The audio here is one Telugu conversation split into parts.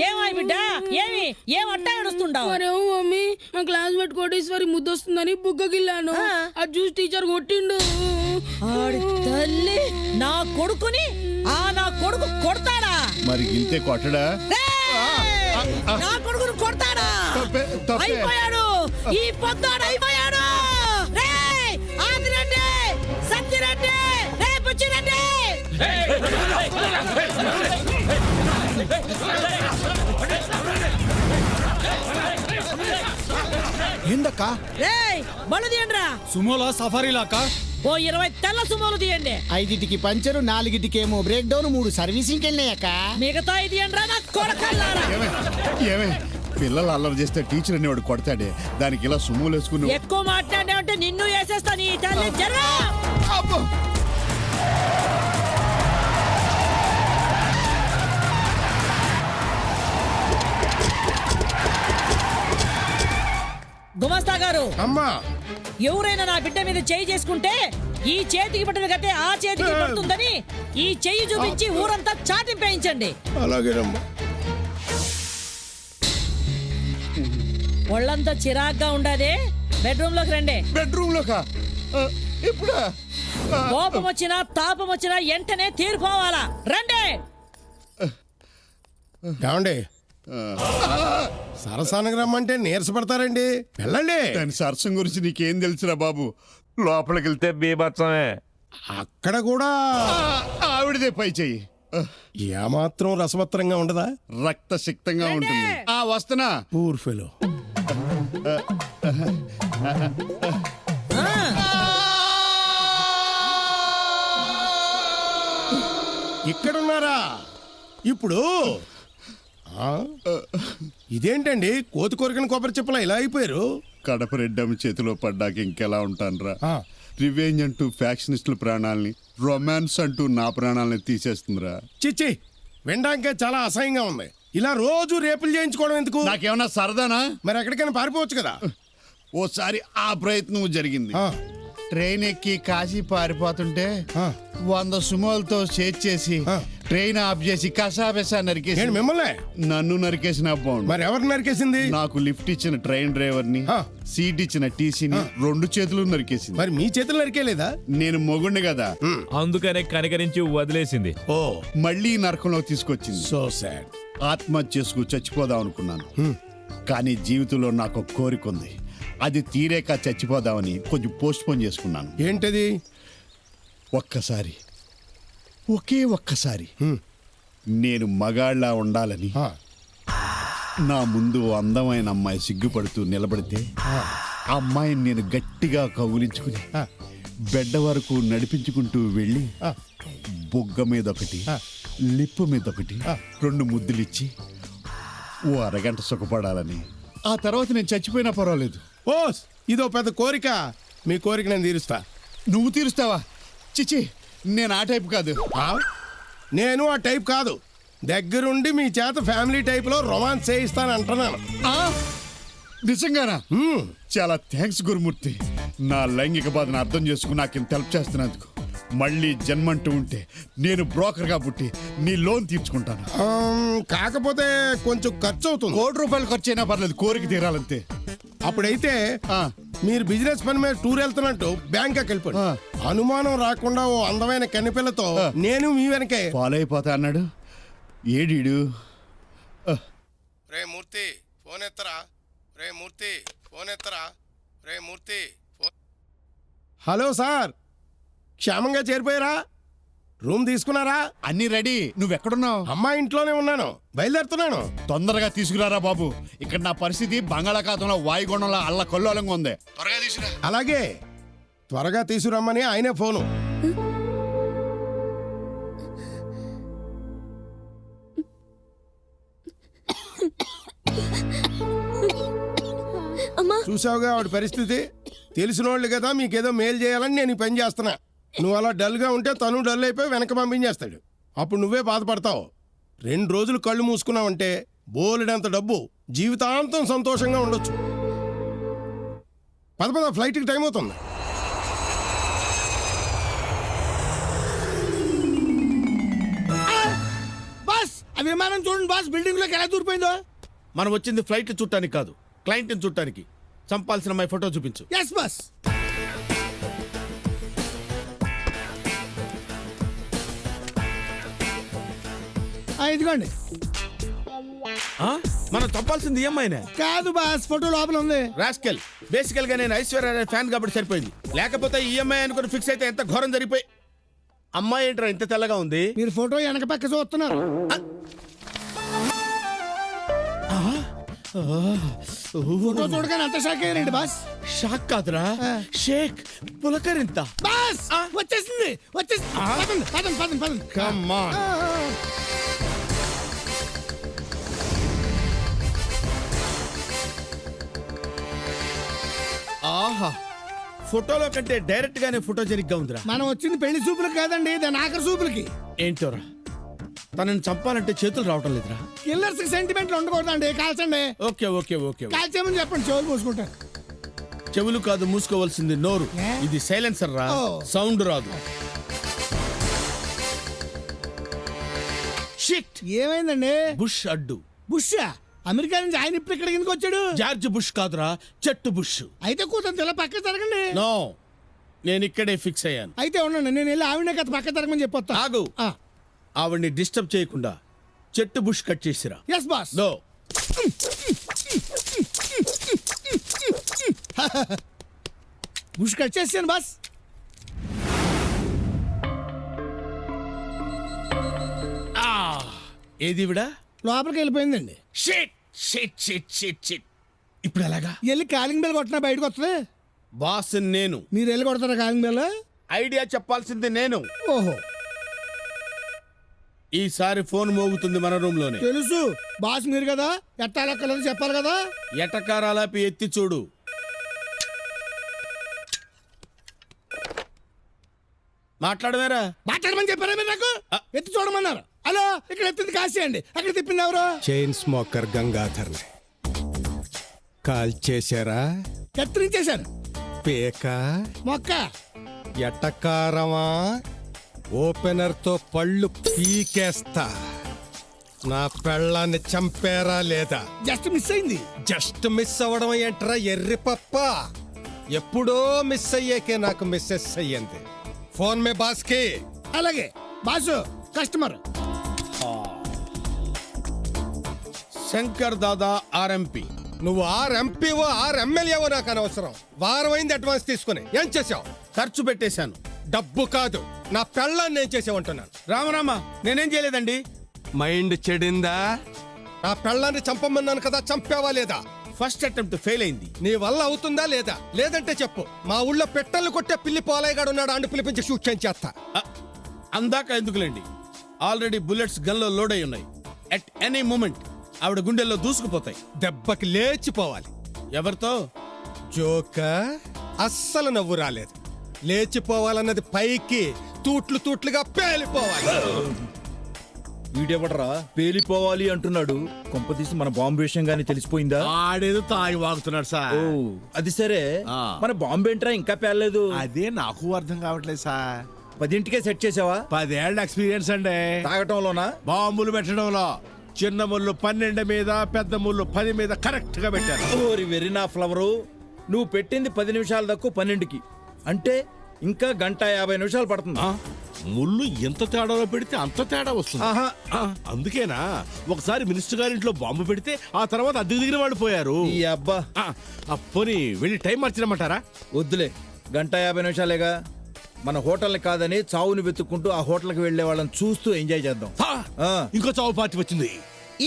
ఏమై బిడ్డ ఏమట్టా ఏడుస్తుండవు? మరేమో మమ్మీ మా క్లాస్ మేట్ కోటేశ్వరి ముద్దొస్తుందని బుగ్గగిల్లాను. అది చూసి టీచర్ కొట్టిండు. తల్లి నా కొడుకుని నా కొడుకు కొడతాడా? మరి ఇంతే కొట్టడా? నా కొడుకును కొడతాడా? అయిపోయాడు, ఈ పొద్దాడు అయిపోయాడు. ఆదిరెడ్డి, సత్యరెడ్డి, బుచ్చిరెడ్డి, ఏందక్క? బలు తీయండిరా. సుమోలా సఫారీలా అక్క? ఓ 20 తెల్ల సుమోలు తీయండి. 5కి పంచరు, 4కేమో బ్రేక్ డౌన్, 3 సర్వీసింగ్కి వెళ్ళినాయక్క. మిగతా తీయండిరా నా కొడకల్లారా. ఏమే పిల్లలు అల్లరి చేస్తే టీచర్ అనేవాడు కొడతాడే, దానికి ఇలా సుమ్ములు వేసుకుని ఎక్కువ మాట్లాడే నిన్ను వేసేస్తా. నీ తల్లి జరా. గుమస్తా గారు, అమ్మా ఎవరైనా నా బిడ్డ మీద చేయి చేసుకుంటే ఈ చేతికి పట్టిన గట్టే ఆ చేతికి పడుతుందని ఈ చెయ్యి చూపించి ఊరంతా చాటింపేయించండి. అలాగేనమ్మా. ఒళ్ళంతా చిరాగ్గా ఉండాదే. బెడ్రూమ్ లోకి రండి. బెడ్రూమ్ లోకా? ఇప్పుడా? కోపం వచ్చినా తాపం వచ్చినా వెంటనే తీరిపోవాలా. రండి. ఏమండి, సరసానికి రమ్మంటే నీరసపడతారండి. వెళ్ళండి. దాని సరసం గురించి నీకేం తెలుసురా బాబు? లోపలికి వెళ్తే బీభత్సమే. అక్కడ కూడా ఆవిడదే పై చెయ్యి. ఏమాత్రం రసవత్తరంగా ఉండదా? రక్తసిక్తంగా ఉంటుంది. వస్తున్నా. Poor fellow. ఇక్కడున్నారా? ఇప్పుడు ఇదేంటండి, కోతి కోరికని కొబ్బరి చెప్పలా ఇలా అయిపోయారు? కడప రెడ్డమ్మ చేతిలో పడ్డాక ఇంకెలా ఉంటానురా? రివెంజ్ అంటూ ఫ్యాక్షనిస్టుల ప్రాణాలని, రొమాన్స్ అంటూ నా ప్రాణాలని తీసేస్తుందిరా. చిచ్చి, వినడానికే చాలా అసహ్యంగా ఉంది. ఇలా రోజు రేపులు చేయించుకోవడం ఎందుకు? నాకేమన్నా సరదానా? మరి ఎక్కడికైనా పారిపోవచ్చు కదా. ఓసారి ఆ ప్రయత్నం జరిగింది. ట్రైన్ ఎక్కి కాశీ పారిపోతుంటే 100 సుమోలతో చేసి ట్రైన్ ఆఫ్ చేసి కసాబెసా నరికేసి. మిమ్మల్ని? నన్ను నరికేసిన బాగుండు. మరి ఎవరు నరికేసింది? నాకు లిఫ్ట్ ఇచ్చిన ట్రైన్ డ్రైవర్ని, సీట్ ఇచ్చిన టీసీని 2 చేతులు నరికేసింది. మరి మీ చేతులు నరికేలేదా? నేను మొగుండి కదా, అందుకనే కనికరించి వదిలేసింది. ఓ, మళ్ళీ నరకంలో తీసుకొచ్చింది. So sad. ఆత్మహత్య చేసుకు చచ్చిపోదాం అనుకున్నాను. కానీ జీవితంలో నాకు కోరిక ఉంది. అది తీరేక చచ్చిపోదామని కొంచెం పోస్ట్ పోన్ చేసుకున్నాను. ఏంటది? ఒక్కసారి, ఒకే ఒక్కసారి నేను మగాళ్ళ ఉండాలని. నా ముందు అందమైన అమ్మాయి సిగ్గుపడుతూ నిలబడితే ఆ అమ్మాయిని నేను గట్టిగా కౌగిలించుకుని బెడ్డ వరకు నడిపించుకుంటూ వెళ్ళి బొగ్గ మీద ఒకటి, లిప్పు మీద ఒకటి 2 ముద్దులిచ్చి ఓ అరగంట సుఖపడాలని. ఆ తర్వాత నేను చచ్చిపోయినా పర్వాలేదు. ఓ, ఇదో పెద్ద కోరిక. మీ కోరిక నేను తీరుస్తా. నువ్వు తీరుస్తావా? చిచి, నేను ఆ టైప్ కాదు. నేను ఆ టైప్ కాదు. దగ్గరుండి మీ చేత ఫ్యామిలీ టైప్ లో రొమాన్స్ చేయిస్తాను అంటున్నాను. నిజంగానా? చాలా థ్యాంక్స్ గురుమూర్తి. నా లైంగిక బాధను అర్థం చేసుకుని నాకు ఇంత హెల్ప్ చేస్తున్నందుకు. మళ్ళీ జన్మంటూ ఉంటే నేను బ్రోకర్గా పుట్టి నీ లోన్ తీర్చుకుంటాను. కాకపోతే కొంచెం ఖర్చు అవుతుంది. 1 కోటి రూపాయలు ఖర్చు అయినా పర్లేదు, కోరిక తీరాలంతే. అప్పుడైతే మీరు బిజినెస్ పని మీద టూర్ వెళ్తున్నట్టు బ్యాంకాక్ వెళ్ళిపోండి. అనుమానం రాకుండా ఓ అందమైన కన్నెపిల్లతో నేను మీ వెనకే ఫాలో అయిపోతా అన్నాడు. ఏడీడు? రే మూర్తి ఫోన్ ఎత్తరా. రే మూర్తి ఫోన్ ఎత్తరా. రే మూర్తి. హలో సార్, క్షేమంగా చేరిపోయారా? రూమ్ తీసుకున్నారా? అన్ని రెడీ. నువ్వెక్కడున్నావు? అమ్మా ఇంట్లోనే ఉన్నాను, బయలుదేరుతున్నాను. తొందరగా తీసుకురారా బాబు. ఇక్కడ నా పరిస్థితి బంగాళాఖాతంలో వాయుగుండంలో అల్ల కొల్లోలంగా ఉంది. త్వరగా తీసుకురా. అలాగే, త్వరగా తీసుకురమ్మని ఆయనే ఫోను. చూసావుగా ఆవిడ పరిస్థితి. తెలిసినోళ్ళు కదా, మీకేదో మేలు చేయాలని నేను ఈ పని చేస్తున్నా. నువ్వు అలా డల్గా ఉంటే తను డల్ అయిపోయి వెనక పంపించేస్తాడు. అప్పుడు నువ్వే బాధపడతావు. 2 రోజులు కళ్ళు మూసుకున్నావంటే బోలెడంత డబ్బు, జీవితాంతం సంతోషంగా ఉండొచ్చు. పద ఫ్లైట్కి టైం అవుతుంది. బస్ ఆ విమానం చూడండి బాస్, బిల్డింగ్ లోకి ఎలా దూరిపోయిందో. మనం వచ్చింది ఫ్లైట్ చుట్టానికి కాదు, క్లయింట్ చుట్టానికి. చంపాల్సిన అమ్మాయి ఫోటో చూపించు. Yes boss. ఇదిగోండి. మనం చంపాల్సింది ఈ అమ్మాయినే. కాదు బాస్, ఫోటో లోపల ఉంది. రాస్కెల్, బేసికల్ గా నేను ఐశ్వర్య రాయ్ ఫ్యాన్ కాబట్టి సరిపోయింది. లేకపోతే ఈ అమ్మాయి అనుకుని ఫిక్స్ అయితే ఎంత ఘోరం జరిగిపోయి. అమ్మాయి ఏంట్రా ఇంత తెల్లగా ఉంది? మీరు ఫోటో వెనక పక్క చూస్తున్నారు. ఫోటో చూడగానే అంత షాక్ అయ్యారండి బాస్. షాక్ కాదురా, షేక్ పులకరింత. బాస్ వచ్చేసింది, వచ్చేసింది. పదండి పదండి పదండి పదండి. Come on. ఆహా, ఫోటోలో కంటే డైరెక్ట్ గానే ఫోటోజెనిక్ గా ఉందిరా. మనం వచ్చింది పెళ్లి చూపులకు కాదండి, దాని ఆఖరి చూపులకి. ఏంటోరా, తనని చంపాలంటే చేతులు రావటం లేదురా. కిల్లర్స్ కి సెంటిమెంట్లు ఉండకూడదండి, కాల్చండి. Okay okay okay. కాల్చేమని చెప్పండి, చెవులు మూసుకుంటారు. చెవులు కాదు మూసుకోవాల్సింది నోరు. ఏ? ఇది సైలెన్సర్ రా, ఓ. సౌండ్ రాదు. షిట్, ఏమైందండి? బుష్ అడ్డు. బుష్ అమెరికా నుంచి ఆయన ఇప్పుడు ఇక్కడికి ఎందుకు వచ్చాడు? జార్జ్ బుష్ కాదురా, చెట్టు బుష్. అయితే కూతురు ఇలా పక్క జరగండి. నో, నేను ఇక్కడే ఫిక్స్ అయ్యాను. అయితే ఉండండి, నేను వెళ్ళి ఆవిడనే కదా పక్క జరగమని చెప్పొస్తా. ఆగు, ఆవిడ్ని డిస్టర్బ్ చేయకుండా చెట్టు బుష్ కట్ చేసిరా. Yes boss. No, bush cut చేసాను బాస్. ఏది విడా? లోపలికి వెళ్ళిపోయిందండి. Shit shit shit shit shit. ఇప్పుడు ఎలాగా? వెళ్ళి కాలింగ్ బెల్ కొట్టినా బయటకు వస్తుంది. బాస్ నేను. మీరు వెళ్ళి కొడతారా కాలింగ్ బెల్? ఐడియా చెప్పాల్సింది నేను. ఓహో, ఈసారి ఫోన్ మోగుతుంది మన రూమ్ లోనే. తెలుసు బాస్, మీరు కదా ఎట్టాలెక్కలేదు చెప్పాలి కదా. ఎటకారాలాపి ఎత్తి చూడు. మాట్లాడవేరా? మాట్లాడమని చెప్పారా మీరు నాకు? ఎత్తి చూడమన్నారు. హలో, ఇక్కడ ఎత్తింది కాశీ అండి, అక్కడ తిప్పింది ఎవరు? చైన్ స్మోకర్ గంగాధర్ని కాల్ చేశారా? కత్తిరించేశాను. పేక మొక్క ఎటకారమా? ఓపెనర్ తో పళ్ళు పీకేస్తా. నా పెళ్ళాన్ని చంపారా లేదా? జస్ట్ మిస్ అయింది. జస్ట్ మిస్ అవ్వడం ఏంట్రా ఎర్రి పప్ప? ఎప్పుడో మిస్ అయ్యాకే నాకు మిస్సెస్ అయ్యింది. ఫోన్ మే బాస్కి. అలాగే boss, customer. Shankar Dada RMP. నువ్వు ఆర్ ఎంపీవో ఆర్ ఎమ్మెల్యేవో నాకు అనవసరం. వారం అయింది అడ్వాన్స్ తీసుకుని. ఏం చేసావు? ఖర్చు పెట్టేశాను. డబ్బు కాదు, నా పెళ్ళాన్ని నేను చేసావంటున్నాను. రామరామ, నేనేం చేయలేదండి. మైండ్ చెడిందా? నా పెళ్ళాన్ని చంపమన్నాను కదా, చంపావా లేదా? ఫస్ట్ అటెంప్ట్ ఫెయిల్ అయింది. నీ వల్ల అవుతుందా లేదా? లేదంటే చెప్పు. మా ఊళ్ళో పెట్టెలు కొట్టే పిల్లి పోలయ్యగాడు ఉన్నాడు, అండు పిలిపించి షూట్ చేస్తా. అందాక ఎందుకులేండి, ఆల్రెడీ బుల్లెట్స్ గన్ లో లోడ్ అయి ఉన్నాయి. అట్ ఎనీ మూమెంట్ ఆవిడ గుండెల్లో దూసుకుపోతాయి. దెబ్బకి లేచిపోవాలి. ఎవరితో? జోక అస్సలు నవ్వు రాలేదు. లేచిపోవాలన్నది పైకి, తూట్లు తూట్లుగా పేలిపోవాలి. వీడెవడరా పేలిపోవాలి అంటున్నాడు? కొంపతీసి మన బాంబు విషయం గానీ తెలిసిపోయిందా? ఆడేదో తాగి వాగుతున్నాడు సార్. ఓ, అది సరే. ఆ. మన బాంబు ఏంట్రా ఇంకా పేలలేదు? అదే నాకు అర్థం కావట్లేదు సార్. 10ంటికే సెట్ చేసావా? 10 ఏళ్ళ ఎక్స్పీరియన్స్ అండి తాగటంలోనా? బాంబులు పెట్టడంలో. చిన్న ముళ్ళు 12 మీద, పెద్ద ముళ్ళు 10 మీద కరెక్ట్ గా పెట్టారు. ఓరి వెర్రి నా ఫ్లవరు, నువ్వు పెట్టింది 10 నిమిషాలు తక్కువ 12కి. అంటే ఇంకా 1:50 పడుతుంది. ముళ్ళు ఎంత తేడాలో పెడితే అంత తేడా వస్తుంది. ఆహా. అందుకేనా ఒకసారి మినిస్టర్ గారింట్లో బాంబు పెడితే ఆ తర్వాత అద్దె దిగిన వాళ్ళు పోయారు. ఈ అబ్బా, పోనీ వెళ్ళి టైం మార్చినమంటారా? వద్దులే, 1:50 మన హోటల్ని కాదని చావుని వెతుక్కుంటూ ఆ హోటల్కి వెళ్లే వాళ్ళని చూస్తూ ఎంజాయ్ చేద్దాం. ఇంకో చావు పార్టీ వచ్చింది.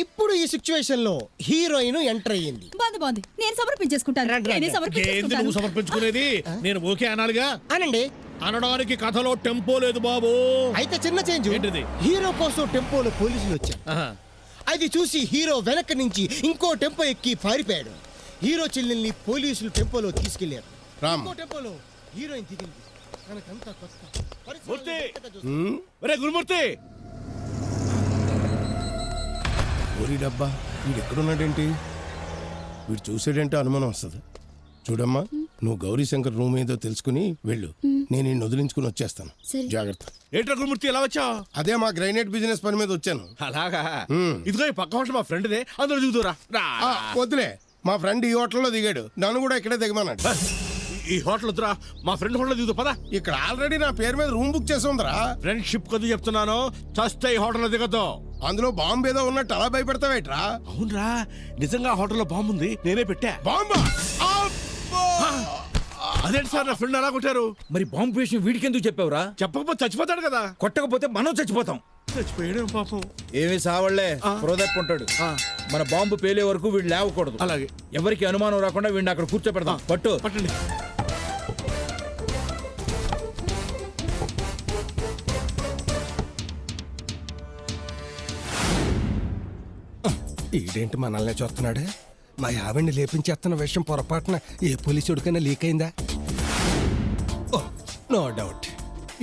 ఇప్పుడు ఈ సిచ్యువేషన్ లో హీరోయిన్ ఎంటర్ అయ్యింది. బాగుంది, నేను సమర్పించేసుకుంటాను. నేనే ఏంది సమర్పించేసుకుంటాను. నువ్వు సమర్పించుకునేది? నేను ఓకే అనాలిగా. అనండి. అనడానికి కథలో టెంపో లేదు బాబు. అయితే చిన్న చేంజ్. ఏంటిది? హీరో కోసం టెంపోలో పోలీసులు వచ్చారు. అది చూసి హీరో వెనక నుంచి ఇంకో టెంపో ఎక్కి పారిపోయాడు. హీరో చెల్లెల్ని పోలీసులు టెంపోలో తీసుకెళ్లారు. రామ్, ఇంకో టెంపోలో హీరోయిన్ దిగింది. తనకంతా కొత్త. మూర్తి! ఒరే గురుమూర్తి! ఓరి డబ్బా, వీడు ఎక్కడున్నాడేంటి? వీడు చూసాడంటే అనుమానం వస్తుంది. చూడమ్మా, నువ్వు గౌరీశంకర్ రూమ్ ఏదో తెలుసుకుని వెళ్ళు నేను ఈ వదిలించుకుని వచ్చేస్తాను సరే. జాగ్రత్త. ఏంట్రా గురుమూర్తి ఎలా వచ్చావు? అదే మా గ్రైనేట్ బిజినెస్ పని మీద వచ్చాను. అలాగా ఇదిగో ఈ పక్క హోటల్ మా ఫ్రెండ్దే, అందులో దిగుతురా. ఆ, వద్దులే, మా ఫ్రెండ్ ఈ హోటల్లో దిగాడు, నన్ను కూడా ఇక్కడే దిగమన్నాడు. ఈ హోటల్ వద్దురా, మా ఫ్రెండ్ హోటల్ దిగుతూ పదా. ఇక్కడ ఆల్రెడీ నా పేరు మీద రూమ్ బుక్ చేసి ఉందిరా. ఫ్రెండ్షిప్ కొద్ది చెప్తున్నాను, చస్తే ఈ హోటల్ దిగద్దు. అందులో బాంబు ఏదో ఉన్నట్టు అలా భయపెడతావేట్రా? అవునరా, నిజంగా హోటల్లో బాంబు ఉంది, నేనే పెట్టా. బాంబా? అదేంటి సార్ నా ఫ్రెండ్ అలా కొట్టారు? మరి బాంబు విషయం వీడికెందుకు చెప్పావురా? చెప్పకపోతే చచ్చిపోతాడు కదా. కొట్టకపోతే మనం చచ్చిపోతాం. చచ్చిపోయాడు పాపం. ఏమి సావళ్లే ఉంటాడు. మన బాంబు పేలే వరకు వీడు లేవకూడదు. అలాగే. ఎవరికి అనుమానం రాకుండా వీడిని అక్కడ కూర్చోపెడదాం. పట్టు. పట్టండి. ఈడేంటి మనల్ని చూస్తున్నాడు? మా ఆవిడ్ని లేపించేస్తున్న విషయం పొరపాటున ఏ పోలీసుడికైనా లీక్ అయిందా? ఓ, నో డౌట్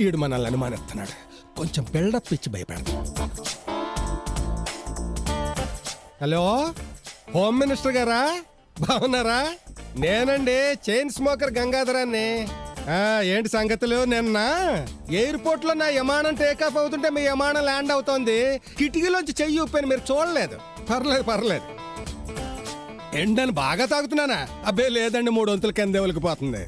ఈడు మనల్ని అనుమానిస్తున్నాడు. కొంచెం బిల్డప్ ఇచ్చి భయపెడతాం. హలో, హోమ్ మినిస్టర్ గారా, బాగున్నారా? నేనండి చైన్ స్మోకర్ గంగాధరాన్ని. ఏంటి సంగతులు? నిన్న ఎయిర్పోర్ట్ లో నా విమానం టేకాఫ్ అవుతుంటే మీ విమానం ల్యాండ్ అవుతోంది. కిటికీలోంచి చెయ్యి ఊపాను, మీరు చూడలేదు. పర్లేదు. ఎండని బాగా తాగుతున్నానా? అబ్బే లేదండి, 3 వంతుల కింద పోతుంది.